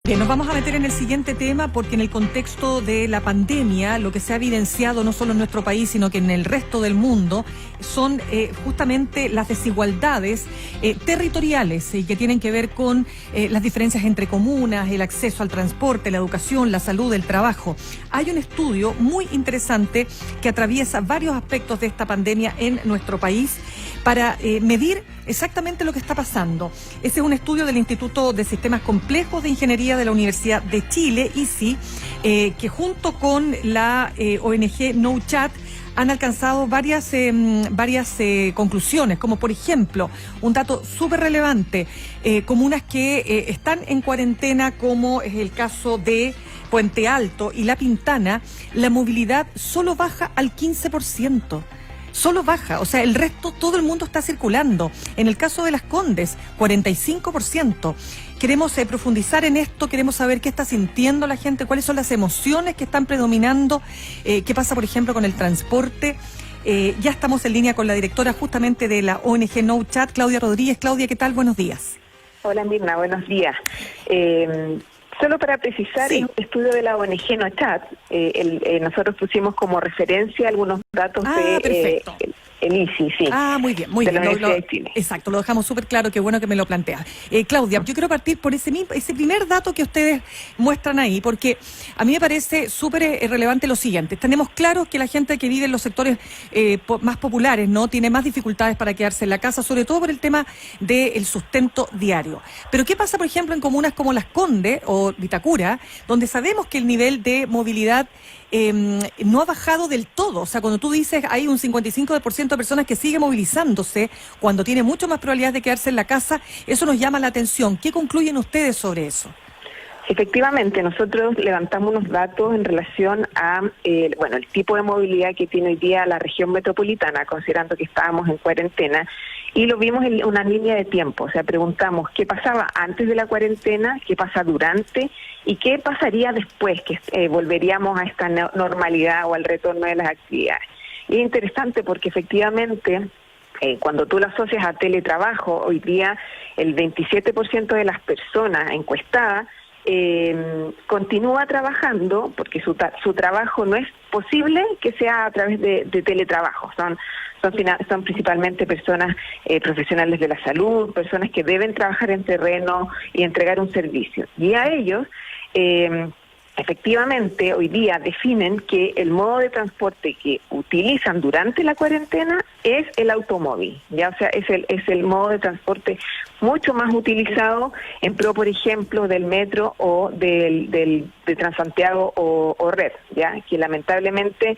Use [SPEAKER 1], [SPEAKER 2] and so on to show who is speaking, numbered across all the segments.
[SPEAKER 1] Bien, nos vamos a meter en el siguiente tema porque en el contexto de la pandemia lo que se ha evidenciado no solo en nuestro país sino que en el resto del mundo son justamente las desigualdades territoriales que tienen que ver con las diferencias entre comunas, el acceso al transporte, la educación, la salud, el trabajo. Hay un estudio muy interesante que atraviesa varios aspectos de esta pandemia en nuestro país para medir exactamente lo que está pasando. Ese es un estudio del Instituto de Sistemas Complejos de Ingeniería de la Universidad de Chile, ISI, que junto con la ONG No Chat han alcanzado varias conclusiones, como por ejemplo, un dato súper relevante, comunas que están en cuarentena, como es el caso de Puente Alto y La Pintana, la movilidad solo baja al 15%. Solo baja, o sea, el resto, todo el mundo está circulando. En el caso de Las Condes, 45%. Queremos profundizar en esto, queremos saber qué está sintiendo la gente, cuáles son las emociones que están predominando, qué pasa, por ejemplo, con el transporte. Ya estamos en línea con la directora justamente de la ONG No Chat, Claudia Rodríguez. Claudia, ¿qué tal? Buenos días.
[SPEAKER 2] Hola, Mirna, buenos días. Solo para precisar, sí, el estudio de la ONG No Chat, nosotros pusimos como referencia algunos datos de el ISI, sí.
[SPEAKER 1] Muy bien, muy bien. Exacto, lo dejamos súper claro, qué bueno que me lo plantea. Claudia, yo quiero partir por ese primer dato que ustedes muestran ahí, porque a mí me parece súper relevante lo siguiente. Tenemos claro que la gente que vive en los sectores más populares, ¿no?, tiene más dificultades para quedarse en la casa, sobre todo por el tema del sustento diario. Pero ¿qué pasa, por ejemplo, en comunas como Las Condes o Vitacura, donde sabemos que el nivel de movilidad no ha bajado del todo? O sea, cuando tú dices hay un 55% de personas que sigue movilizándose cuando tiene mucho más probabilidades de quedarse en la casa, eso nos llama la atención. ¿Qué concluyen ustedes sobre eso?
[SPEAKER 2] Efectivamente, nosotros levantamos unos datos en relación a el tipo de movilidad que tiene hoy día la región metropolitana, considerando que estábamos en cuarentena, y lo vimos en una línea de tiempo. O sea, preguntamos qué pasaba antes de la cuarentena, qué pasa durante y qué pasaría después, que volveríamos a esta normalidad o al retorno de las actividades. Y es interesante porque efectivamente, cuando tú lo asocias a teletrabajo, hoy día el 27% de las personas encuestadas continúa trabajando porque su trabajo no es posible que sea a través de teletrabajo. Son principalmente personas profesionales de la salud, personas que deben trabajar en terreno y entregar un servicio. Y a ellos, efectivamente, hoy día definen que el modo de transporte que utilizan durante la cuarentena es el automóvil, ya, o sea, es el modo de transporte mucho más utilizado en pro, por ejemplo, del metro o de Transantiago o Red, ya, que lamentablemente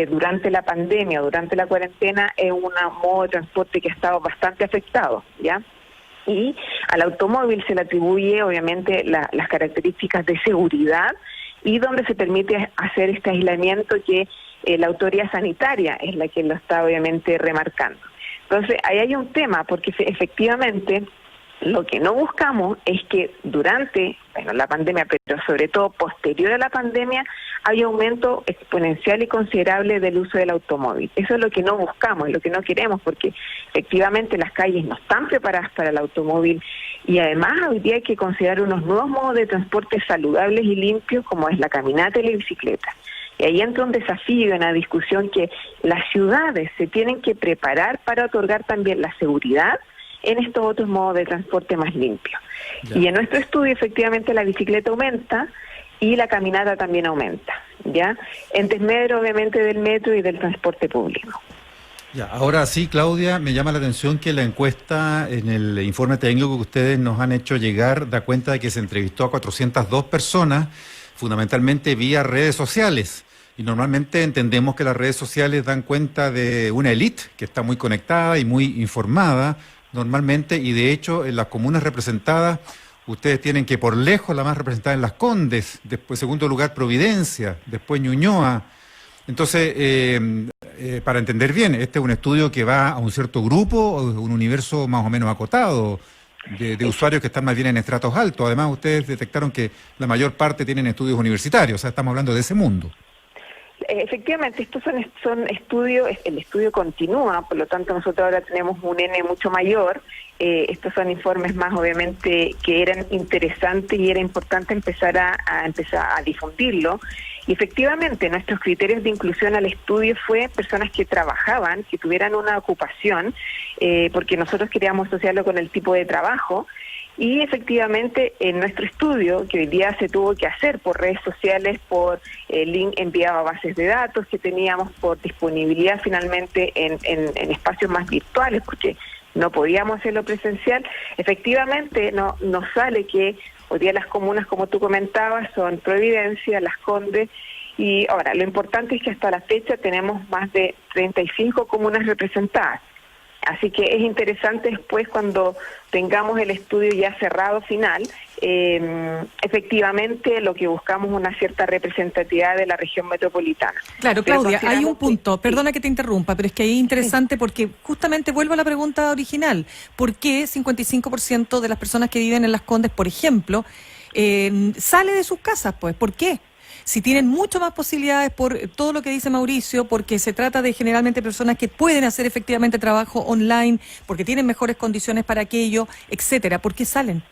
[SPEAKER 2] durante la pandemia, durante la cuarentena, es un modo de transporte que ha estado bastante afectado, ya. Y al automóvil se le atribuye, obviamente, las características de seguridad y donde se permite hacer este aislamiento que la autoridad sanitaria es la que lo está, obviamente, remarcando. Entonces, ahí hay un tema, porque efectivamente lo que no buscamos es que durante la pandemia, pero sobre todo posterior a la pandemia, haya aumento exponencial y considerable del uso del automóvil. Eso es lo que no buscamos y lo que no queremos, porque efectivamente las calles no están preparadas para el automóvil y además hoy día hay que considerar unos nuevos modos de transporte saludables y limpios, como es la caminata y la bicicleta. Y ahí entra un desafío, una discusión que las ciudades se tienen que preparar para otorgar también la seguridad en estos otros modos de transporte más limpios. Ya. Y en nuestro estudio, efectivamente, la bicicleta aumenta y la caminata también aumenta, ¿ya? En desmedro, obviamente, del metro y del transporte público.
[SPEAKER 3] Ya, ahora sí, Claudia, me llama la atención que la encuesta en el informe técnico que ustedes nos han hecho llegar da cuenta de que se entrevistó a 402 personas, fundamentalmente vía redes sociales. Y normalmente entendemos que las redes sociales dan cuenta de una élite que está muy conectada y muy informada normalmente, y de hecho en las comunas representadas ustedes tienen que por lejos la más representada en Las Condes, después segundo lugar Providencia, después Ñuñoa. Entonces, para entender bien, este es un estudio que va a un cierto grupo, un universo más o menos acotado de usuarios que están más bien en estratos altos. Además, ustedes detectaron que la mayor parte tienen estudios universitarios, o sea, estamos hablando de ese mundo.
[SPEAKER 2] Efectivamente, estos son estudios, el estudio continúa, por lo tanto nosotros ahora tenemos un N mucho mayor. Estos son informes más, obviamente, que eran interesantes y era importante empezar a difundirlo. Y efectivamente, nuestros criterios de inclusión al estudio fue personas que trabajaban, que tuvieran una ocupación, porque nosotros queríamos asociarlo con el tipo de trabajo. Y efectivamente, en nuestro estudio, que hoy día se tuvo que hacer por redes sociales, por link enviado a bases de datos que teníamos, por disponibilidad finalmente en espacios más virtuales, porque no podíamos hacerlo presencial, efectivamente nos sale que hoy día las comunas, como tú comentabas, son Providencia, Las Condes, y ahora lo importante es que hasta la fecha tenemos más de 35 comunas representadas. Así que es interesante después cuando tengamos el estudio ya cerrado final, efectivamente lo que buscamos es una cierta representatividad de la región metropolitana.
[SPEAKER 1] Claro, Claudia, hay un punto, perdona que te interrumpa, pero es que ahí es interesante porque justamente vuelvo a la pregunta original. ¿Por qué 55% de las personas que viven en Las Condes, por ejemplo, sale de sus casas? Pues, ¿por qué? Si tienen mucho más posibilidades por todo lo que dice Mauricio, porque se trata de generalmente personas que pueden hacer efectivamente trabajo online, porque tienen mejores condiciones para aquello, etcétera. ¿Por qué salen?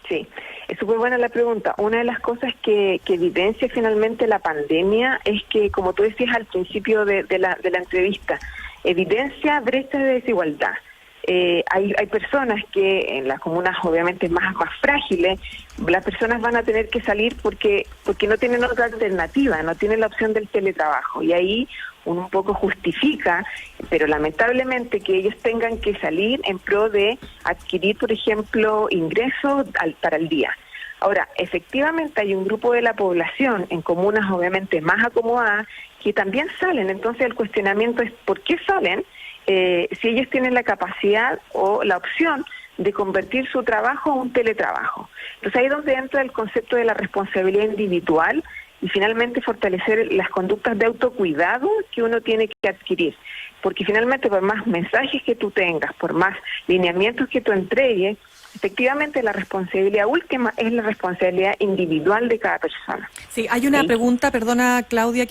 [SPEAKER 2] Sí, es súper buena la pregunta. Una de las cosas que evidencia finalmente la pandemia es que, como tú decías al principio de la entrevista, evidencia brechas de desigualdad. Hay personas que en las comunas obviamente más frágiles, las personas van a tener que salir porque no tienen otra alternativa, no tienen la opción del teletrabajo, y ahí uno un poco justifica, pero lamentablemente que ellos tengan que salir en pro de adquirir, por ejemplo, ingresos para el día. Ahora, efectivamente hay un grupo de la población en comunas obviamente más acomodadas que también salen, entonces el cuestionamiento es ¿por qué salen? Si ellos tienen la capacidad o la opción de convertir su trabajo en un teletrabajo. Entonces ahí es donde entra el concepto de la responsabilidad individual y finalmente fortalecer las conductas de autocuidado que uno tiene que adquirir. Porque finalmente por más mensajes que tú tengas, por más lineamientos que tú entregues, efectivamente la responsabilidad última es la responsabilidad individual de cada persona.
[SPEAKER 1] Sí, hay una pregunta, perdona Claudia,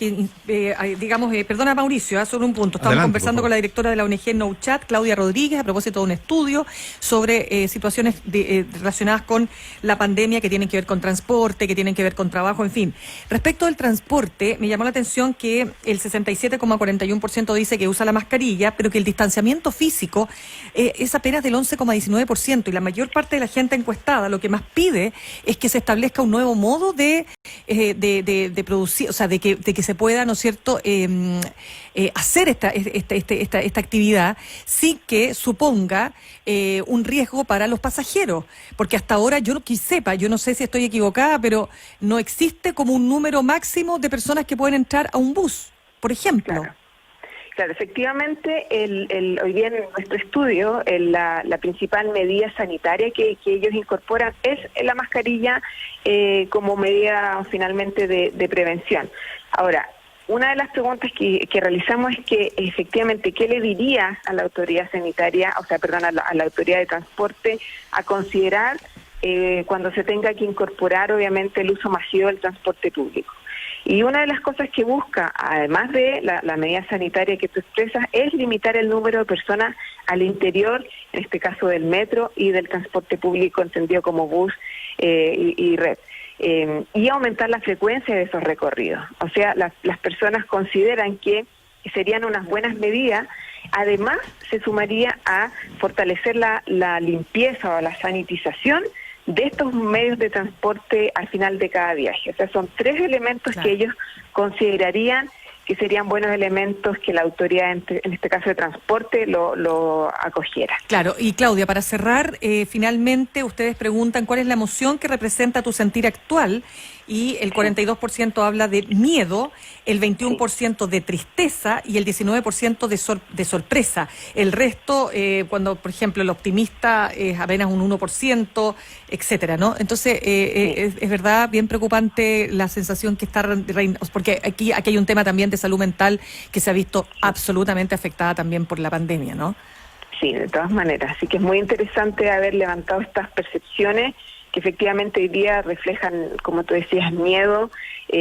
[SPEAKER 1] perdona Mauricio, solo un punto. Estamos conversando con la directora de la ONG No Chat, Claudia Rodríguez, a propósito de un estudio sobre situaciones relacionadas con la pandemia que tienen que ver con transporte, que tienen que ver con trabajo, en fin. Respecto del transporte, me llamó la atención que el 67,41% dice que usa la mascarilla, pero que el distanciamiento físico es apenas del 11,19%, y la mayor parte de la gente encuestada lo que más pide es que se establezca un nuevo modo de producir, o sea, de que se pueda, ¿no es cierto?, hacer esta actividad sin que suponga un riesgo para los pasajeros, porque hasta ahora yo no sé si estoy equivocada, pero no existe como un número máximo de personas que pueden entrar a un bus, por ejemplo.
[SPEAKER 2] Claro, efectivamente, hoy día en nuestro estudio, la principal medida sanitaria que ellos incorporan es la mascarilla como medida finalmente de prevención. Ahora, una de las preguntas que realizamos es que efectivamente, ¿qué le dirías a la autoridad sanitaria, a la autoridad de transporte a considerar cuando se tenga que incorporar obviamente el uso masivo del transporte público? Y una de las cosas que busca, además de la medida sanitaria que tú expresas, es limitar el número de personas al interior, en este caso del metro y del transporte público entendido como bus y red, y aumentar la frecuencia de esos recorridos. O sea, las personas consideran que serían unas buenas medidas. Además, se sumaría a fortalecer la limpieza o la sanitización de estos medios de transporte al final de cada viaje. O sea, son 3 elementos que ellos considerarían que serían buenos elementos que la autoridad, en este caso de transporte, lo acogiera.
[SPEAKER 1] Claro, y Claudia, para cerrar, finalmente ustedes preguntan cuál es la emoción que representa tu sentir actual, y el 42% habla de miedo, el 21% de tristeza y el 19% de sorpresa. El resto, cuando, por ejemplo, el optimista es apenas un 1%, etcétera, ¿no? Entonces, es verdad, bien preocupante la sensación que está reinando, porque aquí hay un tema también de salud mental que se ha visto absolutamente afectada también por la pandemia, ¿no?
[SPEAKER 2] Sí, de todas maneras. Así que es muy interesante haber levantado estas percepciones que efectivamente hoy día reflejan, como tú decías, miedo,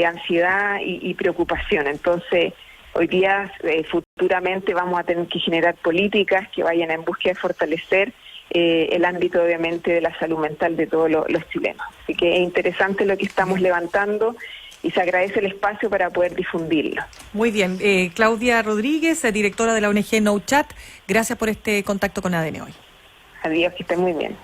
[SPEAKER 2] ansiedad y preocupación. Entonces, hoy día, futuramente vamos a tener que generar políticas que vayan en búsqueda de fortalecer el ámbito, obviamente, de la salud mental de todos los chilenos. Así que es interesante lo que estamos levantando y se agradece el espacio para poder difundirlo.
[SPEAKER 1] Muy bien. Claudia Rodríguez, directora de la ONG No Chat, gracias por este contacto con ADN hoy.
[SPEAKER 2] Adiós, que estén muy bien.